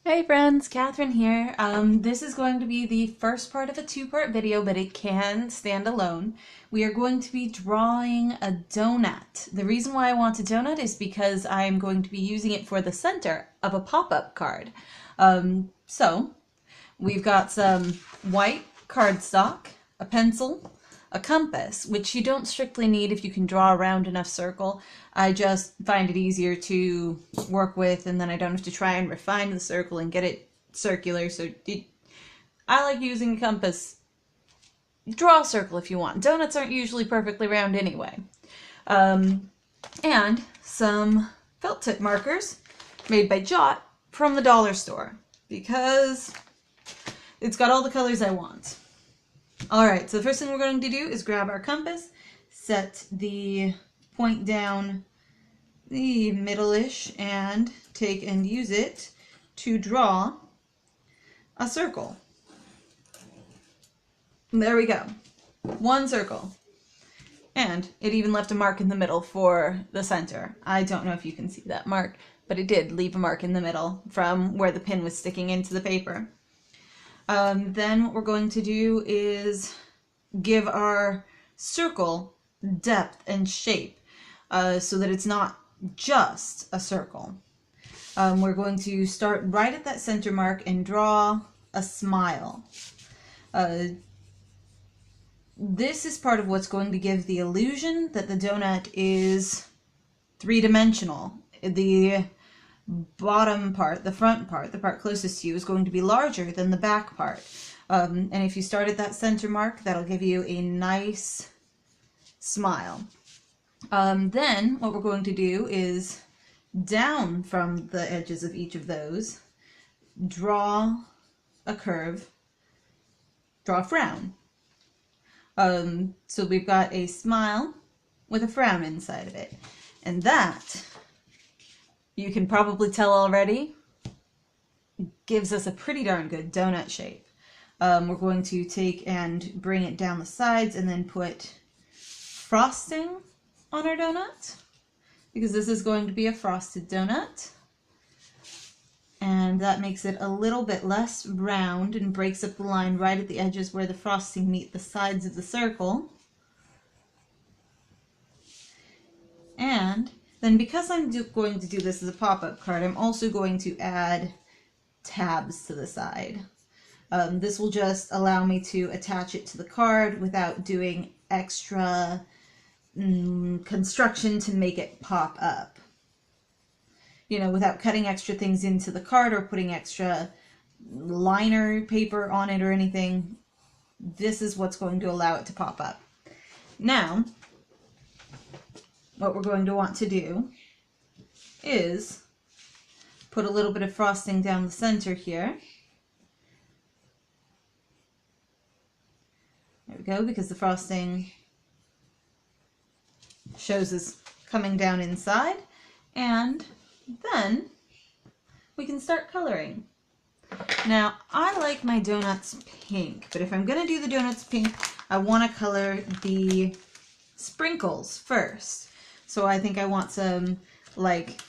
Hey friends, Catherine here. This is going to be the first part of a two-part video, but it can stand alone. We are going to be drawing a donut. The reason why I want a donut is because I'm going to be using it for the center of a pop-up card. So we've got some white cardstock, a pencil, a compass, which you don't strictly need if you can draw a round enough circle. I just find it easier to work with, and then I don't have to try and refine the circle and get it circular. I like using a compass. Draw a circle if you want. Donuts aren't usually perfectly round anyway. And some felt tip markers made by Jot from the dollar store, because it's got all the colors I want. Alright, so the first thing we're going to do is grab our compass, set the point down the middle-ish, and take and use it to draw a circle. There we go. One circle. And it even left a mark in the middle for the center. I don't know if you can see that mark, but it did leave a mark in the middle from where the pin was sticking into the paper. Then what we're going to do is give our circle depth and shape so that it's not just a circle. We're going to start right at that center mark and draw a smile. This is part of what's going to give the illusion that the donut is three-dimensional. The bottom part, the front part, the part closest to you, is going to be larger than the back part. And if you start at that center mark, that'll give you a nice smile. Then what we're going to do is, down from the edges of each of those, draw a curve, draw a frown. So we've got a smile with a frown inside of it. And that, you can probably tell already, gives us a pretty darn good donut shape. We're going to take and bring it down the sides and then put frosting on our donut, because this is going to be a frosted donut. And that makes it a little bit less round and breaks up the line right at the edges where the frosting meet the sides of the circle. And then, because I'm going to do this as a pop-up card, I'm also going to add tabs to the side. This will just allow me to attach it to the card without doing extra construction to make it pop up. You know, without cutting extra things into the card or putting extra liner paper on it or anything. This is what's going to allow it to pop up. Now, what we're going to want to do is put a little bit of frosting down the center here. There we go, because the frosting shows us coming down inside. And then we can start coloring. Now, I like my donuts pink, but if I'm going to do the donuts pink, I want to color the sprinkles first. So I think I want some, like,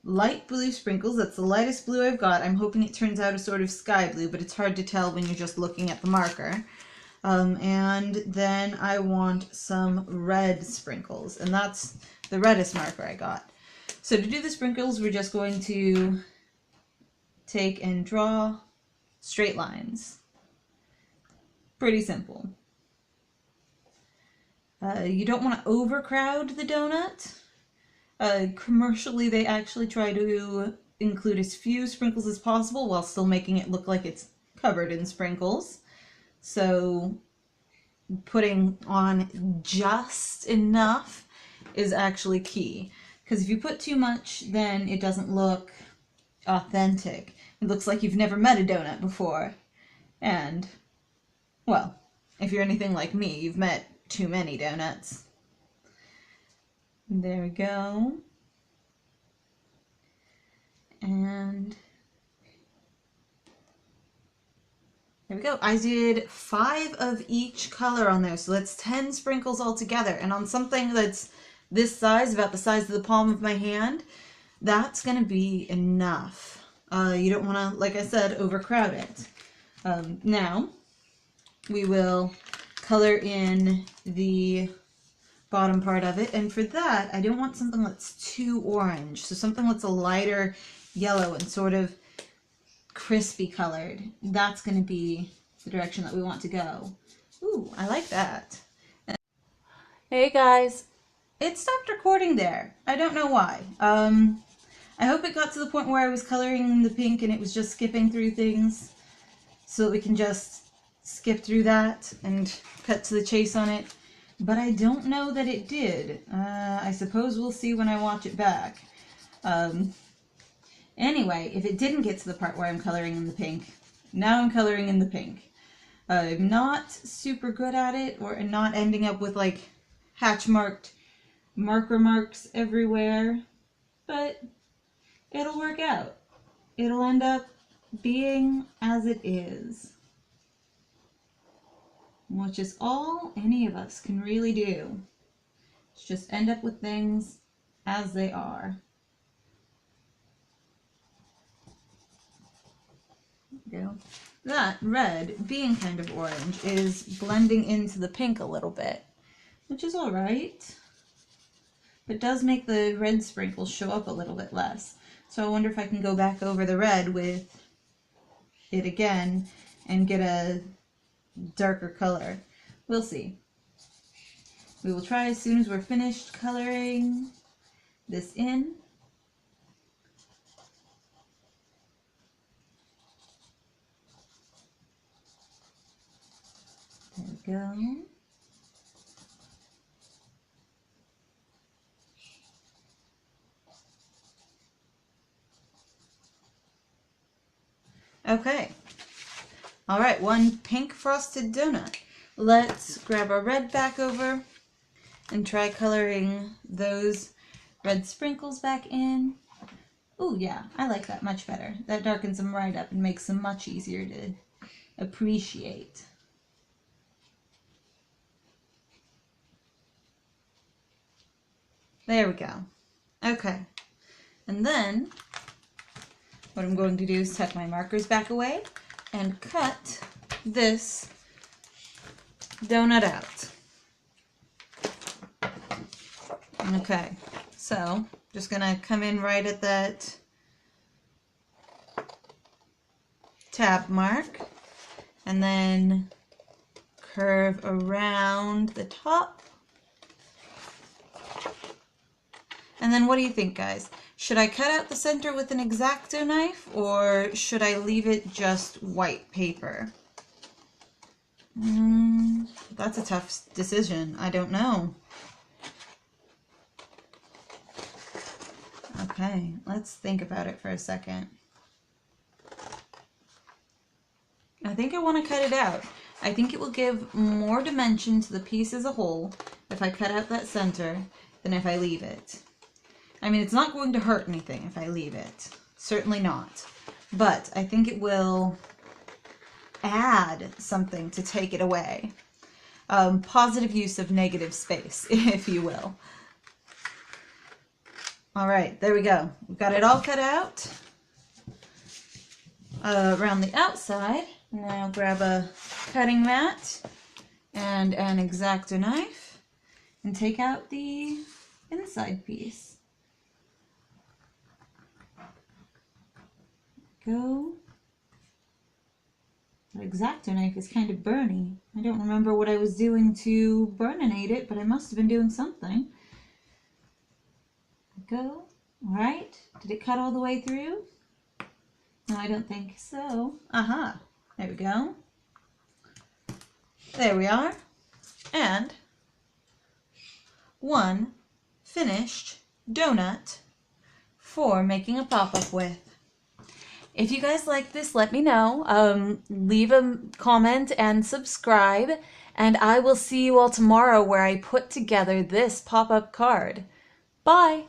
light blue sprinkles. That's the lightest blue I've got. I'm hoping it turns out a sort of sky blue, but it's hard to tell when you're just looking at the marker. And then I want some red sprinkles, and that's the reddest marker I got. So to do the sprinkles, we're just going to take and draw straight lines. Pretty simple. You don't want to overcrowd the donut. Commercially, they actually try to include as few sprinkles as possible while still making it look like it's covered in sprinkles. So putting on just enough is actually key. Because if you put too much, then it doesn't look authentic. It looks like you've never met a donut before. And, well, if you're anything like me, you've met too many donuts. There we go. And there we go. I did 5 of each color on there, so that's 10 sprinkles altogether. And on something that's this size, about the size of the palm of my hand, that's going to be enough. You don't want to, like I said, overcrowd it. Now, we will color in the bottom part of it, and for that, I don't want something that's too orange, so something that's a lighter yellow and sort of crispy colored. That's going to be the direction that we want to go. Ooh, I like that. Hey guys, it stopped recording there. I don't know why. I hope it got to the point where I was coloring the pink and it was just skipping through things so that we can just skip through that and cut to the chase on it. But I don't know that it did. I suppose we'll see when I watch it back. Anyway, if it didn't get to the part where I'm coloring in the pink, now I'm coloring in the pink. I'm not super good at it, or not ending up with like hatch marked marker marks everywhere, but it'll work out. It'll end up being as it is, which is all any of us can really do. It's just end up with things as they are. Go. That red, being kind of orange, is blending into the pink a little bit, which is alright. But does make the red sprinkles show up a little bit less. So I wonder if I can go back over the red with it again and get a darker color. We'll see. We will try as soon as we're finished coloring this in. There we go. Okay. All right, one pink frosted donut. Let's grab our red back over and try coloring those red sprinkles back in. Ooh, yeah, I like that much better. That darkens them right up and makes them much easier to appreciate. There we go. Okay. And then what I'm going to do is tuck my markers back away and cut this donut out. Okay, so just gonna come in right at that tab mark and then curve around the top. And then what do you think, guys? Should I cut out the center with an X-Acto knife, or should I leave it just white paper? That's a tough decision. I don't know. Okay, let's think about it for a second. I think I want to cut it out. I think it will give more dimension to the piece as a whole if I cut out that center than if I leave it. I mean, it's not going to hurt anything if I leave it. Certainly not. But I think it will add something to take it away. Positive use of negative space, if you will. All right, there we go. We've got it all cut out around the outside. Now grab a cutting mat and an X-Acto knife and take out the inside piece. Go. The X-Acto knife is kind of burny. I don't remember what I was doing to burninate it, but I must have been doing something. Go. All right. Did it cut all the way through? No, I don't think so. Aha. There we go. There we are. And one finished donut for making a pop-up with. If you guys like this, let me know. Leave a comment and subscribe. And I will see you all tomorrow where I put together this pop-up card. Bye!